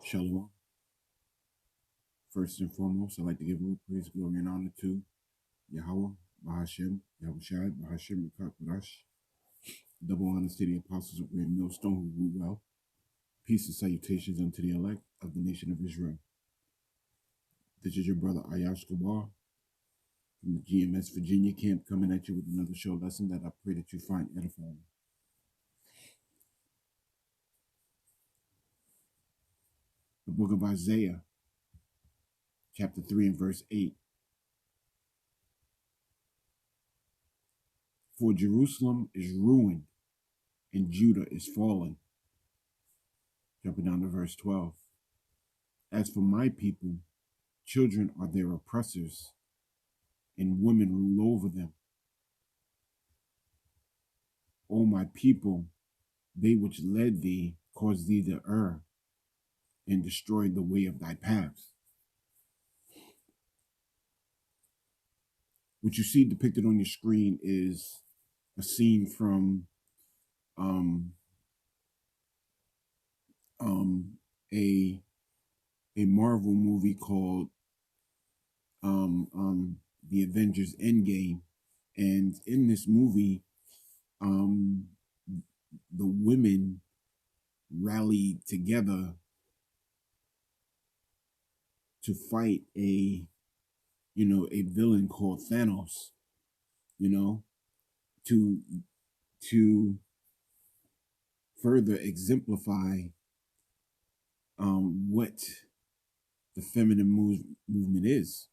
Shalom. First and foremost, I'd like to give all praise, glory, and honor to Yahweh, Bahashem, Yahushai, Bahashem, Rakakurash. Double honors to the apostles of Great Millstone who rule well. Peace and salutations unto the elect of the nation of Israel. This is your brother Ayash Gabar from the GMS Virginia camp coming at you with another show lesson that I pray that you find edifying. The book of Isaiah, chapter 3 and verse 8. For Jerusalem is ruined and Judah is fallen. Jumping down to verse 12. As for my people, children are their oppressors, and women rule over them. O my people, they which led thee caused thee to err, and destroyed the way of thy paths. What you see depicted on your screen is a scene from a Marvel movie called The Avengers Endgame. And in this movie, the women rallied together to fight a villain called Thanos, to further exemplify what the feminine movement is.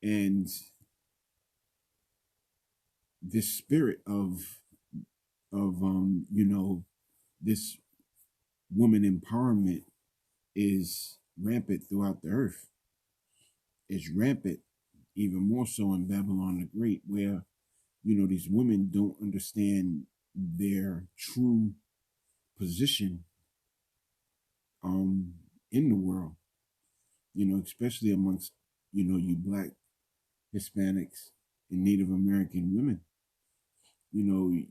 And this spirit of this woman empowerment is rampant throughout the earth. It's rampant even more so in Babylon the Great, where these women don't understand their true position in the world, especially amongst you Black, Hispanics, and Native American women. You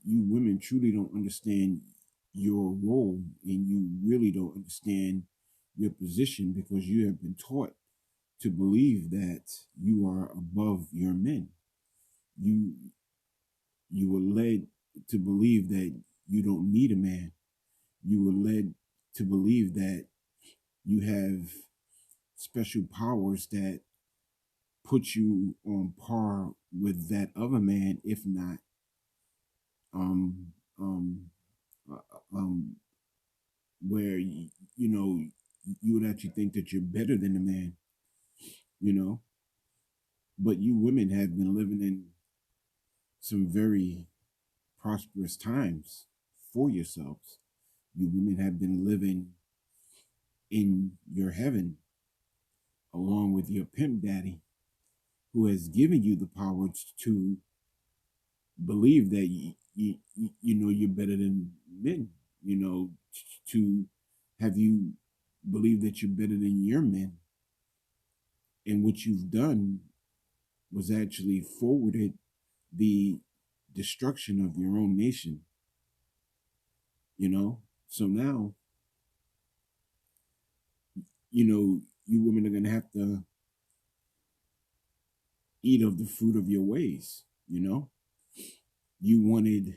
women truly don't understand your role, and you really don't understand your position, because you have been taught to believe that you are above your men. You were led to believe that you don't need a man. You were led to believe that you have special powers that put you on par with that of a man, if not where you would actually think that you're better than a man, but you women have been living in some very prosperous times for yourselves. You women have been living in your heaven along with your pimp daddy, who has given you the power to believe that you're better than men, to have you believe that you're better than your men. And what you've done was actually forwarded the destruction of your own nation. So now, you women are going to have to eat of the fruit of your ways. You wanted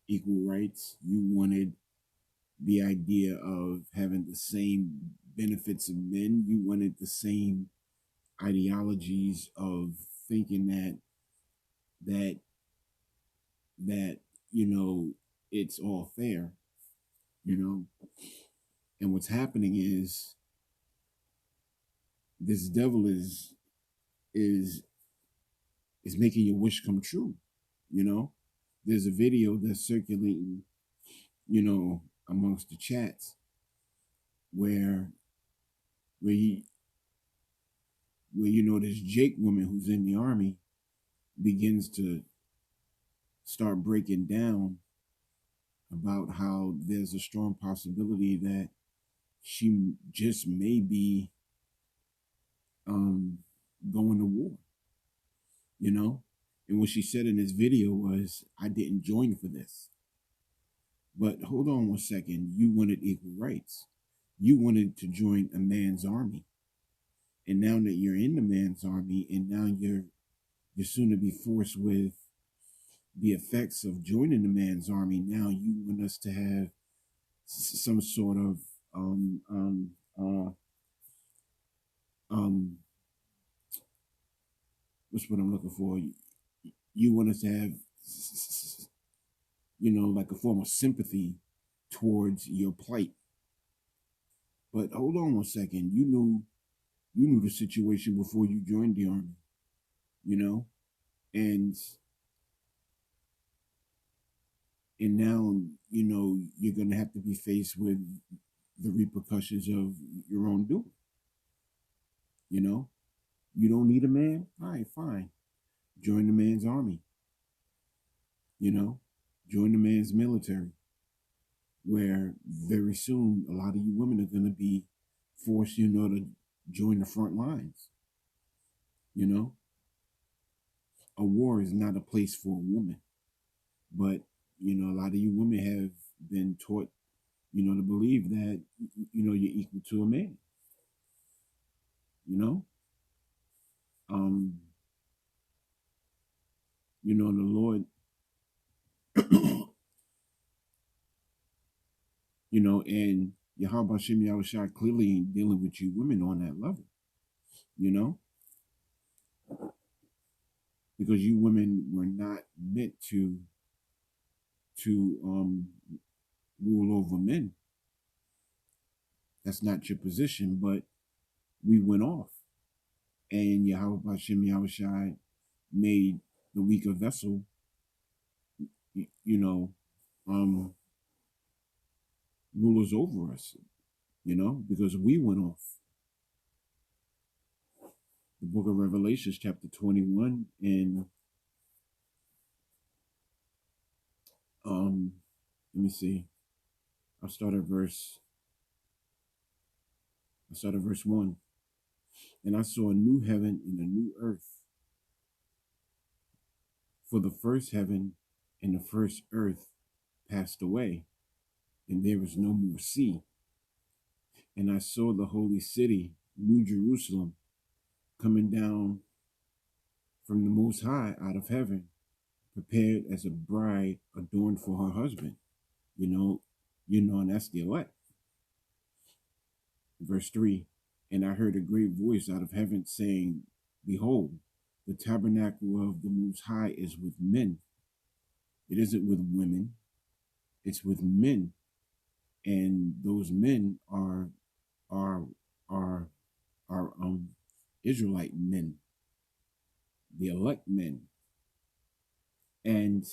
equal rights. You wanted the idea of having the same benefits of men. You wanted the same ideologies of thinking that it's all fair, and what's happening is this devil is making your wish come true. There's a video that's circulating amongst the chats where this Jake woman who's in the army begins to start breaking down about how there's a strong possibility that she just may be going to war, and what she said in this video was, I didn't join for this. But hold on one second. You wanted equal rights. You wanted to join a man's army. And now that you're in the man's army, and now you're soon to be forced with the effects of joining the man's army, now you want us to have some sort of um um uh um what's what I'm looking for? You want us to have, like a form of sympathy towards your plight. But hold on one second. You knew the situation before you joined the army, you know, and now you're gonna have to be faced with the repercussions of your own doing. You know, you don't need a man. All right, fine. Join the man's army. You know, join the man's military. Where very soon a lot of you women are gonna be forced, to join the front lines. You know, a war is not a place for a woman, but a lot of you women have been taught, to believe that you're equal to a man. You know, um, the Lord, and Yahweh Shem Yahushua clearly ain't dealing with you women on that level. You know, because you women were not meant to rule over men. That's not your position, but we went off. And Yahweh Hashem Yahushai made the weaker vessel, rulers over us, because we went off. The book of Revelations, chapter 21, and let me see. I'll start at verse 1. And I saw a new heaven and a new earth. For the first heaven and the first earth passed away, and there was no more sea. And I saw the holy city, New Jerusalem, coming down from the Most High out of heaven, prepared as a bride adorned for her husband. And that's the elect. Verse 3, and I heard a great voice out of heaven saying, behold, the tabernacle of the Most High is with men. It isn't with women. It's with men. And those men are Israelite men, the elect men. And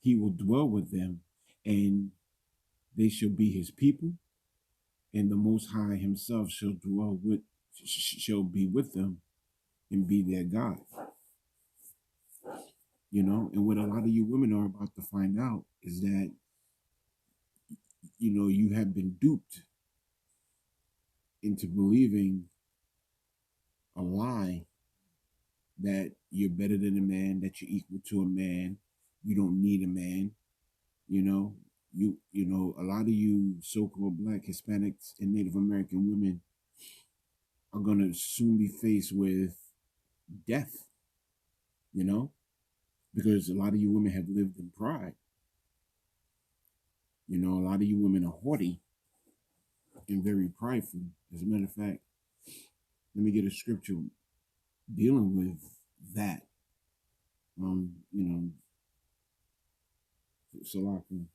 he will dwell with them, and they shall be his people, and the Most High himself shall be with them and be their God. And what a lot of you women are about to find out is that, you have been duped into believing a lie that you're better than a man, that you're equal to a man, you don't need a man. A lot of you so-called Black, Hispanics, and Native American women are going to soon be faced with death, because a lot of you women have lived in pride. A lot of you women are haughty and very prideful. As a matter of fact, let me get a scripture dealing with that. Salakia.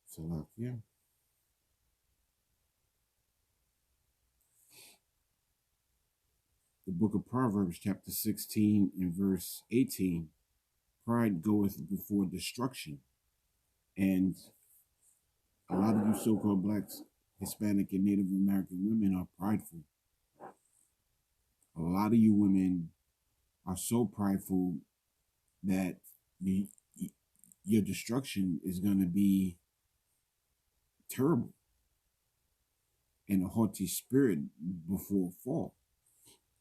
Salakia. The book of Proverbs, chapter 16 and verse 18. Pride goeth before destruction. And a lot of you so-called Blacks, Hispanic, and Native American women are prideful. A lot of you women are so prideful that your destruction is going to be terrible, and a haughty spirit before fall.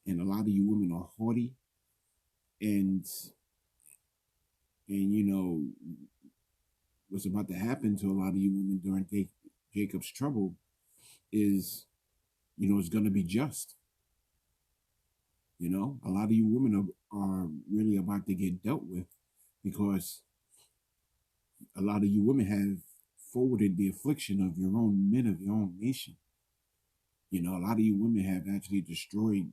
And a lot of you women are haughty, and you know what's about to happen to a lot of you women during Jacob's trouble is, it's going to be just. A lot of you women are really about to get dealt with, because a lot of you women have forwarded the affliction of your own men of your own nation. A lot of you women have actually destroyed,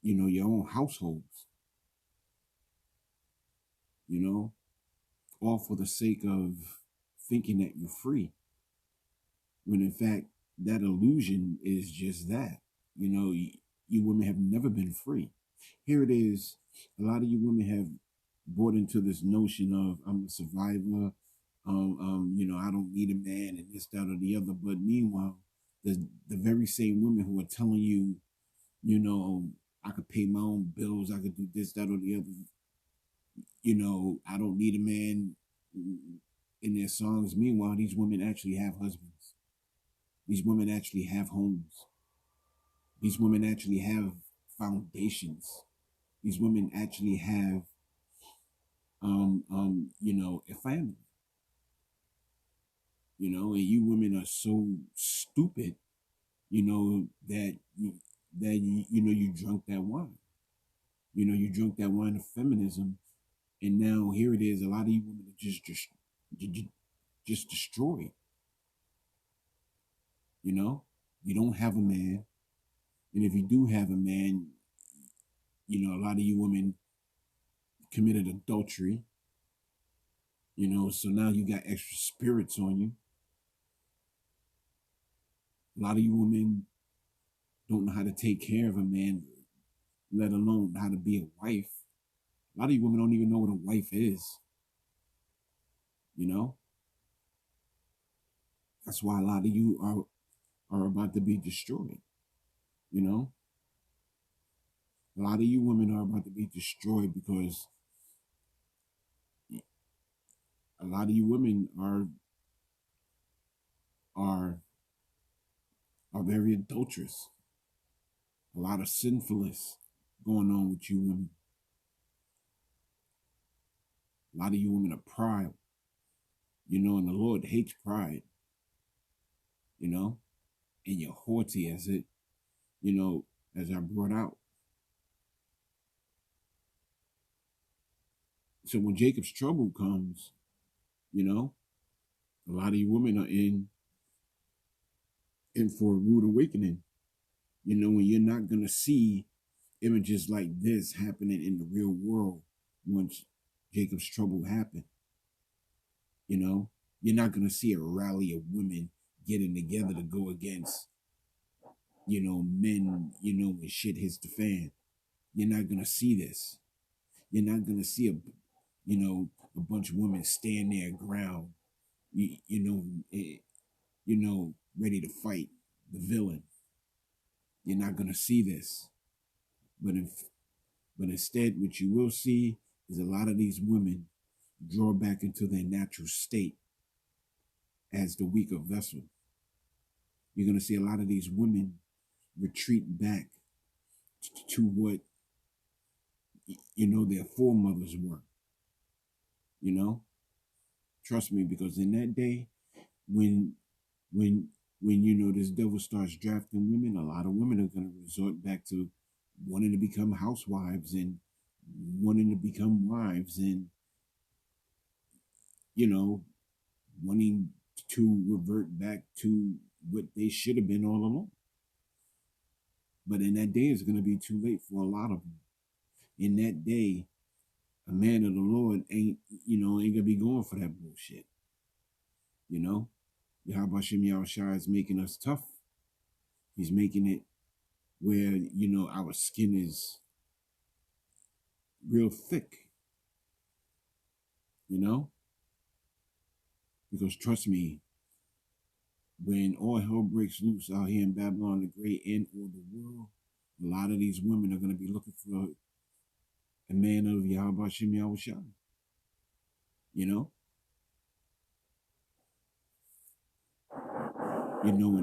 your own households, all for the sake of thinking that you're free. When in fact, that illusion is just that. You women have never been free. Here it is. A lot of you women have bought into this notion of I'm a survivor. I don't need a man and this, that, or the other. But meanwhile, the very same women who are telling you, I could pay my own bills, I could do this, that, or the other. I don't need a man in their songs. Meanwhile, these women actually have husbands. These women actually have homes. These women actually have foundations. These women actually have, a family. And you women are so stupid, that you drunk that wine. You drunk that wine of feminism, and now here it is. A lot of you women are just destroyed. You don't have a man, and if you do have a man, a lot of you women committed adultery. So now you got extra spirits on you. A lot of you women don't know how to take care of a man, let alone how to be a wife. A lot of you women don't even know what a wife is. That's why a lot of you are about to be destroyed. A lot of you women are about to be destroyed because a lot of you women are very adulterous. A lot of sinfulness going on with you women. A lot of you women are proud. And the Lord hates pride. And you're haughty as as I brought out. So when Jacob's trouble comes, a lot of you women are in for a rude awakening. When you're not gonna see images like this happening in the real world once Jacob's trouble happened. You're not gonna see a rally of women getting together to go against, men, when shit hits the fan. You're not gonna see this. You're not gonna see a bunch of women stand their ground, ready to fight the villain. You're not gonna see this. But instead, what you will see is a lot of these women draw back into their natural state as the weaker vessel. You're going to see a lot of these women retreat back to what, their foremothers were. Trust me, because in that day, when this devil starts drafting women, a lot of women are going to resort back to wanting to become housewives and wanting to become wives and, wanting to revert back to what they should have been all along. But in that day, it's going to be too late for a lot of them. In that day, a man of the Lord ain't going to be going for that bullshit. Yahweh Shem Yahushua is making us tough. He's making it where, our skin is real thick. Because trust me, when all hell breaks loose out here in Babylon the Great and or the world, a lot of these women are going to be looking for a man of Yahweh Shem Yahushua. In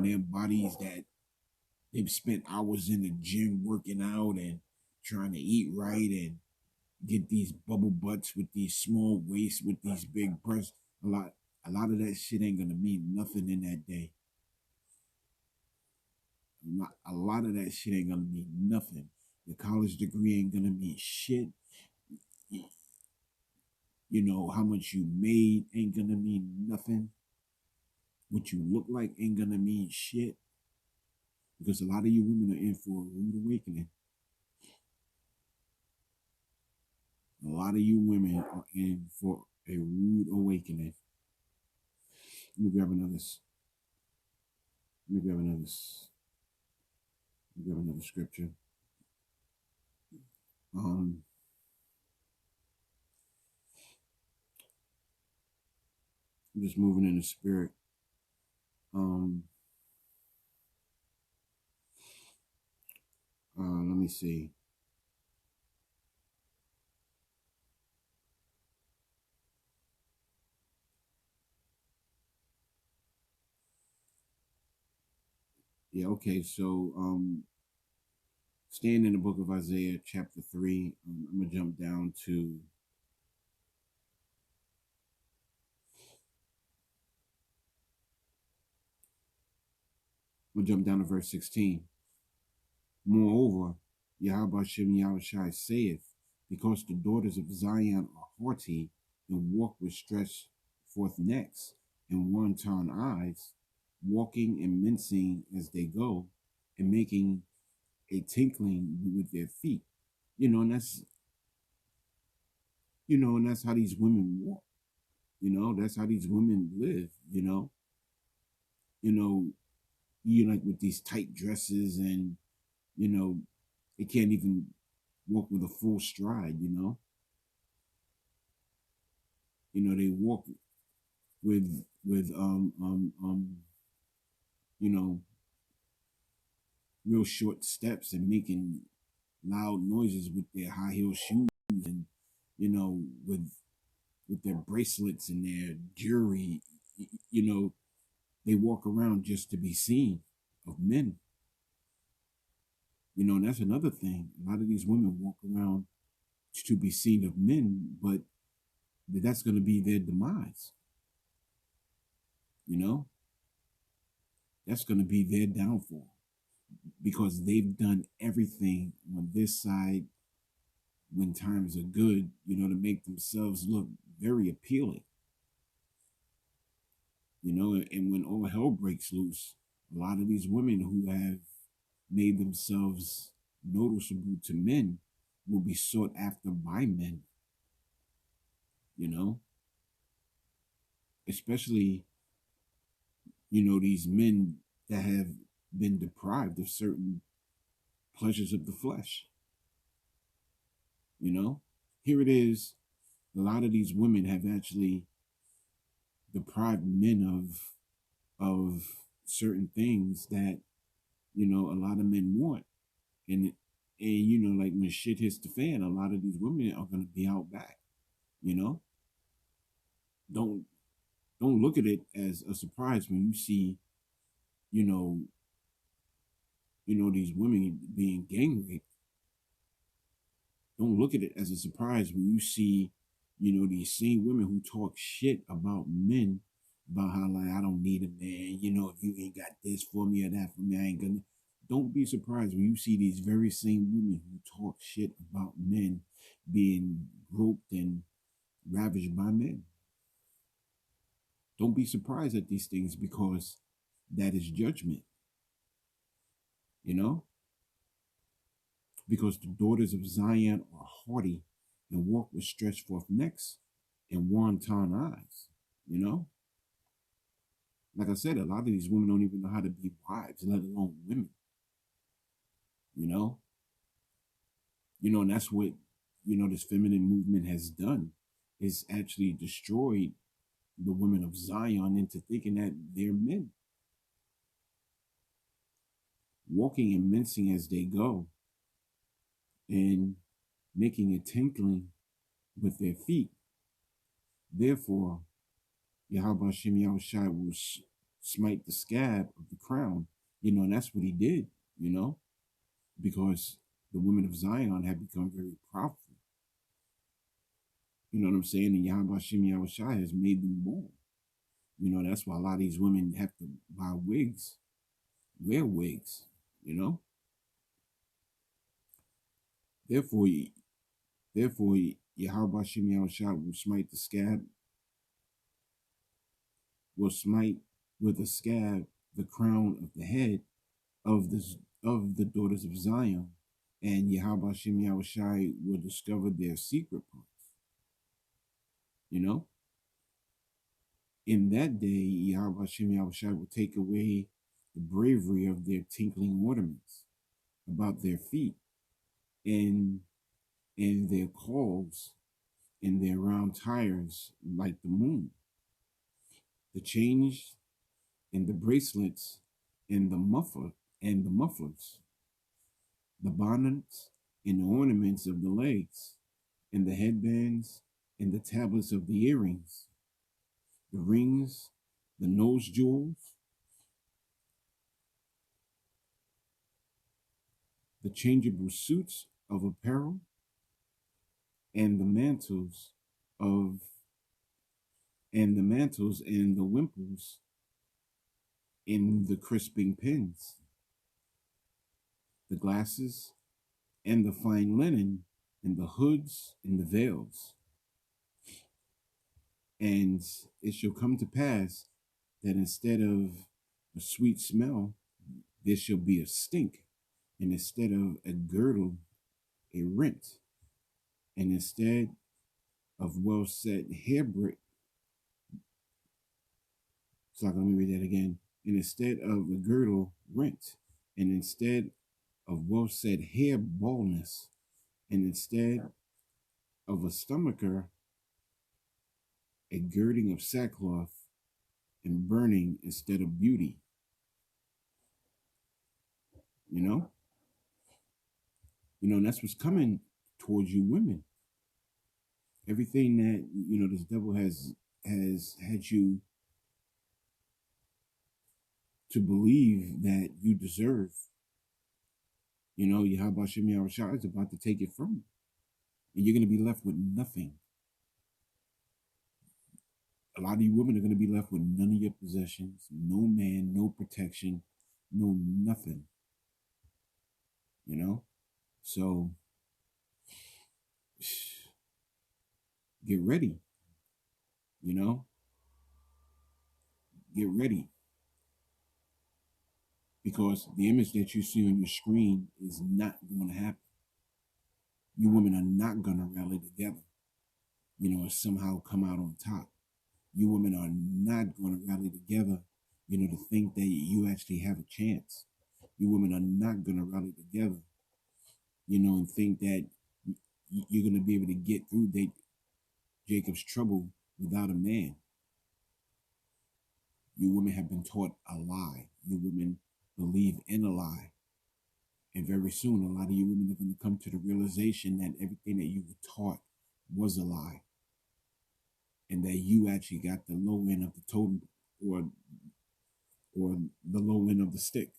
their bodies that They've spent hours in the gym working out and trying to eat right and get these bubble butts with these small waists with these big breasts. A lot of that shit ain't gonna mean nothing in that day. A lot of that shit ain't gonna mean nothing. The college degree ain't gonna mean shit. You know, how much you made ain't gonna mean nothing. What you look like ain't gonna mean shit. Because a lot of you women are in for a rude awakening. A lot of you women are in for a rude awakening. Let me grab another. Let me grab another. Let me grab another scripture. I'm just moving in the spirit. Let me see. Yeah, okay. So, staying in the book of Isaiah, chapter 3, I'm going to jump down to verse 16. Moreover, Yahweh Shem Yahushai saith, because the daughters of Zion are haughty and walk with stretched forth necks and wanton eyes, walking and mincing as they go, and making a tinkling with their feet. And that's how these women walk. That's how these women live. Like with these tight dresses, and they can't even walk with a full stride. They walk with real short steps and making loud noises with their high heel shoes, and with their bracelets and their jewelry. They walk around just to be seen of men. And that's another thing. A lot of these women walk around to be seen of men, but that's going to be their demise. That's going to be their downfall, because they've done everything on this side when times are good, to make themselves look very appealing. And when all hell breaks loose, a lot of these women who have made themselves noticeable to men will be sought after by men. Especially, these men that have been deprived of certain pleasures of the flesh. Here it is. A lot of these women have actually deprived men of certain things that a lot of men want, and like when shit hits the fan, a lot of these women are going to be out back. Don't look at it as a surprise when you see these women being gang raped. Don't look at it as a surprise when you see these same women who talk shit about men, about how, like, I don't need a man, if you ain't got this for me or that for me, I ain't gonna. Don't be surprised when you see these very same women who talk shit about men being groped and ravaged by men. Don't be surprised at these things, because that is judgment. Because the daughters of Zion are haughty and walk with stretched forth necks and wanton eyes. Like I said, a lot of these women don't even know how to be wives, let alone women. And that's what this feminine movement has done, is actually destroyed the women of Zion into thinking that they're men, walking and mincing as they go, and making a tinkling with their feet. Therefore, Yahweh Shem Yahushai will smite the scab of the crown. And that's what he did. you know, because the women of Zion have become very powerful. You know what I'm saying? And Yahweh Shem Yahweh Shai has made them born. You know, that's why a lot of these women have to buy wigs, wear wigs, you know? Therefore, therefore, Yahweh Shem Yahweh Shai will smite the scab, will smite with a scab the crown of the head of the daughters of Zion, and Yahweh Shem Yahweh Shai will discover their secret parts. You know? In that day, Yahweh Shem Yahweh Shai will take away the bravery of their tinkling ornaments about their feet, and their calls, and their round tires like the moon. The chains and the bracelets and the mufflers, the bonnets and the ornaments of the legs, and the headbands and the tablets of the earrings, the rings, the nose jewels, the changeable suits of apparel, and the mantles and the wimples in the crisping pins, the glasses and the fine linen, and the hoods and the veils. And it shall come to pass that instead of a sweet smell, there shall be a stink, and instead of a girdle, a rent, and instead of well set hair brick. So let me read that again. And instead of a girdle, rent, and instead of well set hair, baldness, and instead of a stomacher, a girding of sackcloth, and burning instead of beauty. You know? And that's what's coming towards you women. Everything that, this devil has had you to believe that you deserve, Yahweh Shem Yahweh Shai is about to take it from you. And you're going to be left with nothing. A lot of you women are going to be left with none of your possessions, no man, no protection, no nothing. So get ready. Get ready. Because the image that you see on your screen is not going to happen. You women are not going to rally together, and somehow come out on top. You women are not going to rally together, to think that you actually have a chance. You women are not going to rally together, and think that you're going to be able to get through Jacob's trouble without a man. You women have been taught a lie. You women believe in a lie. And very soon, a lot of you women are going to come to the realization that everything that you were taught was a lie. And that you actually got the low end of the totem, or the low end of the stick.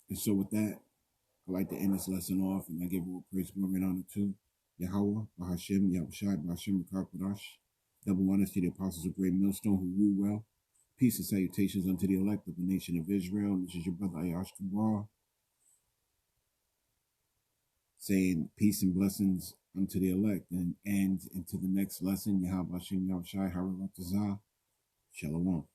And so with that, I'd like to end this lesson off, and I give all praise, glory, and honor to Yahweh, Bahashem, Yahushai, Bahashem, Rakakwadash. Double honors to the apostles of Great Millstone who rule well. Peace and salutations unto the elect of the nation of Israel. And this is your brother Ayash Kubar, saying peace and blessings unto the elect. And into the next lesson, Yahweh Hashem Yahushai Haravataza. Shalom.